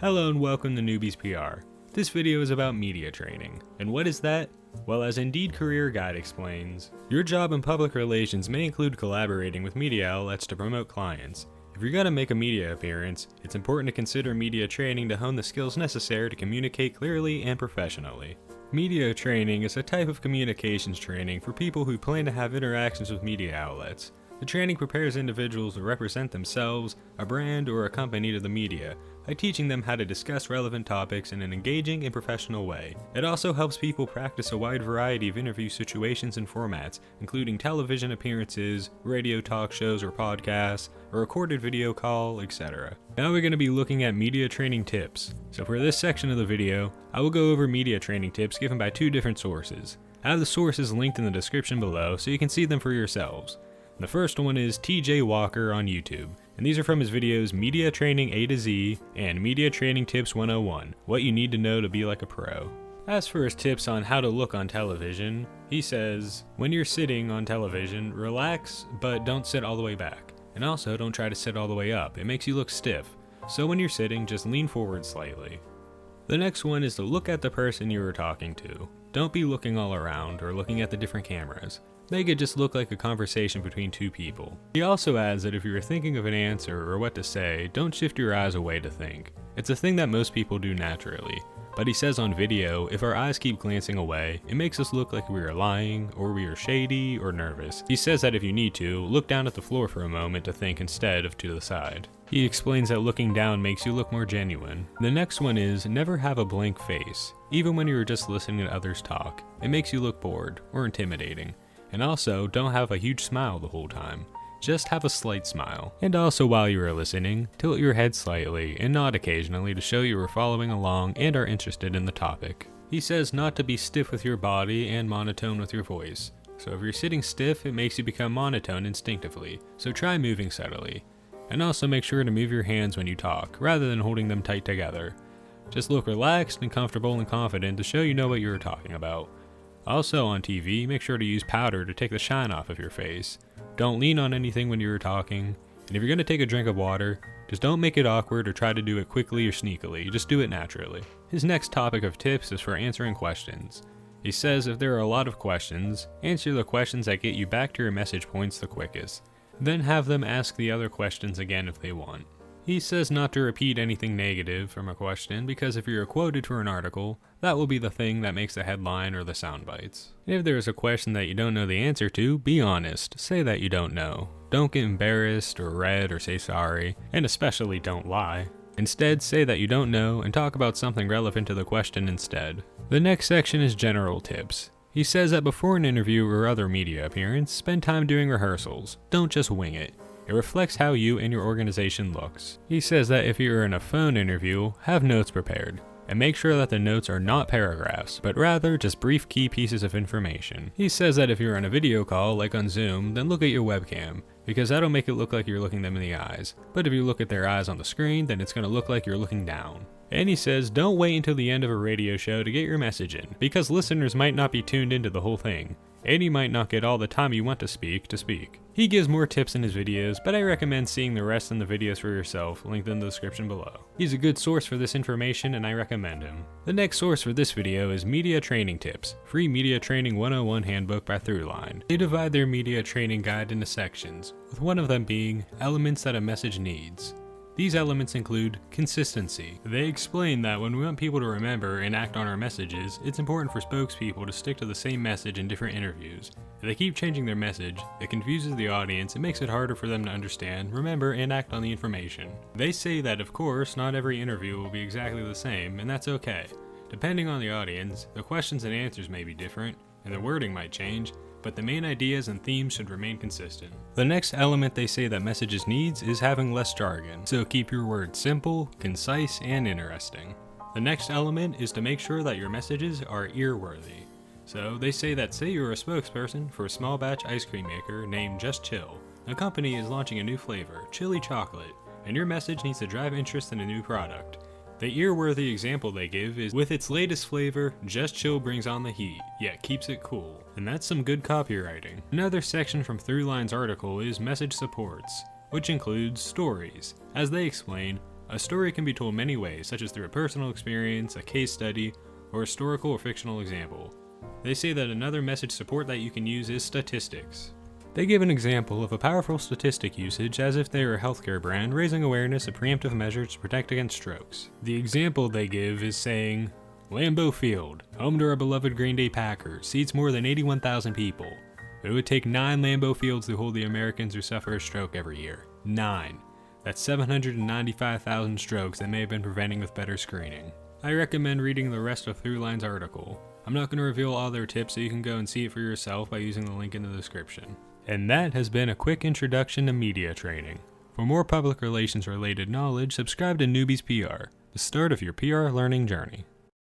Hello and welcome to Newbies PR. This video is about media training. And what is that? Well, as Indeed Career Guide explains, your job in public relations may include collaborating with media outlets to promote clients. If you're going to make a media appearance, it's important to consider media training to hone the skills necessary to communicate clearly and professionally. Media training is a type of communications training for people who plan to have interactions with media outlets. The training prepares individuals to represent themselves, a brand, or a company to the media by teaching them how to discuss relevant topics in an engaging and professional way. It also helps people practice a wide variety of interview situations and formats, including television appearances, radio talk shows or podcasts, a recorded video call, etc. Now we're going to be looking at media training tips. So for this section of the video, I will go over media training tips given by two different sources. I have the sources linked in the description below so you can see them for yourselves. The first one is TJ Walker on YouTube, and these are from his videos Media Training A to Z and Media Training Tips 101, What You Need to Know to Be Like a Pro. As for his tips on how to look on television, he says, when you're sitting on television, relax, but don't sit all the way back. And also don't try to sit all the way up, it makes you look stiff. So when you're sitting, just lean forward slightly. The next one is to look at the person you are talking to. Don't be looking all around or looking at the different cameras. Make it just look like a conversation between two people. He also adds that if you're thinking of an answer or what to say, don't shift your eyes away to think. It's a thing that most people do naturally. But he says on video, if our eyes keep glancing away, it makes us look like we are lying, or we are shady, or nervous. He says that if you need to, look down at the floor for a moment to think instead of to the side. He explains that looking down makes you look more genuine. The next one is, never have a blank face. Even when you're just listening to others talk, it makes you look bored, or intimidating. And also, don't have a huge smile the whole time. Just have a slight smile. And also while you are listening, tilt your head slightly and nod occasionally to show you are following along and are interested in the topic. He says not to be stiff with your body and monotone with your voice. So if you're sitting stiff, it makes you become monotone instinctively, so try moving subtly. And also make sure to move your hands when you talk, rather than holding them tight together. Just look relaxed and comfortable and confident to show you know what you are talking about. Also on TV, make sure to use powder to take the shine off of your face. Don't lean on anything when you're talking, and if you're going to take a drink of water, just don't make it awkward or try to do it quickly or sneakily, just do it naturally. His next topic of tips is for answering questions. He says if there are a lot of questions, answer the questions that get you back to your message points the quickest. Then have them ask the other questions again if they want. He says not to repeat anything negative from a question because if you're quoted for an article, that will be the thing that makes the headline or the sound bites. If there is a question that you don't know the answer to, be honest. Say that you don't know. Don't get embarrassed or red or say sorry, and especially don't lie. Instead, say that you don't know and talk about something relevant to the question instead. The next section is general tips. He says that before an interview or other media appearance, spend time doing rehearsals. Don't just wing it. It reflects how you and your organization looks. He says that if you're in a phone interview, have notes prepared, and make sure that the notes are not paragraphs, but rather just brief key pieces of information. He says that if you're on a video call, like on Zoom, then look at your webcam, because that'll make it look like you're looking them in the eyes. But if you look at their eyes on the screen, then it's going to look like you're looking down. And he says don't wait until the end of a radio show to get your message in, because listeners might not be tuned into the whole thing, and you might not get all the time you want to speak. He gives more tips in his videos, but I recommend seeing the rest in the videos for yourself, linked in the description below. He's a good source for this information and I recommend him. The next source for this video is Media Training Tips, Free Media Training 101 Handbook by Throughline. They divide their media training guide into sections, with one of them being elements that a message needs. These elements include consistency. They explain that when we want people to remember and act on our messages, it's important for spokespeople to stick to the same message in different interviews. If they keep changing their message, it confuses the audience and makes it harder for them to understand, remember, and act on the information. They say that of course, not every interview will be exactly the same, and that's okay. Depending on the audience, the questions and answers may be different, and the wording might change, but the main ideas and themes should remain consistent. The next element they say that messages needs is having less jargon, so keep your words simple, concise, and interesting. The next element is to make sure that your messages are ear-worthy. So they say that say you're a spokesperson for a small batch ice cream maker named Just Chill. The company is launching a new flavor, chili chocolate, and your message needs to drive interest in a new product. The ear-worthy example they give is, with its latest flavor, Just Chill brings on the heat, yet keeps it cool. And that's some good copywriting. Another section from Throughline's article is message supports, which includes stories. As they explain, A story can be told many ways, such as through a personal experience, a case study, or historical or fictional example. They say that another message support that you can use is statistics. They give an example of a powerful statistic usage as if they were a healthcare brand raising awareness of preemptive measures to protect against strokes. The example they give is saying, Lambeau Field, home to our beloved Green Bay Packers, seats more than 81,000 people. It would take 9 Lambeau Fields to hold the Americans who suffer a stroke every year. 9. That's 795,000 strokes that may have been preventing with better screening. I recommend reading the rest of Throughline's article. I'm not going to reveal all their tips, so you can go and see it for yourself by using the link in the description. And that has been a quick introduction to media training. For more public relations related knowledge, subscribe to NEWBIES PR, the start of your PR learning journey.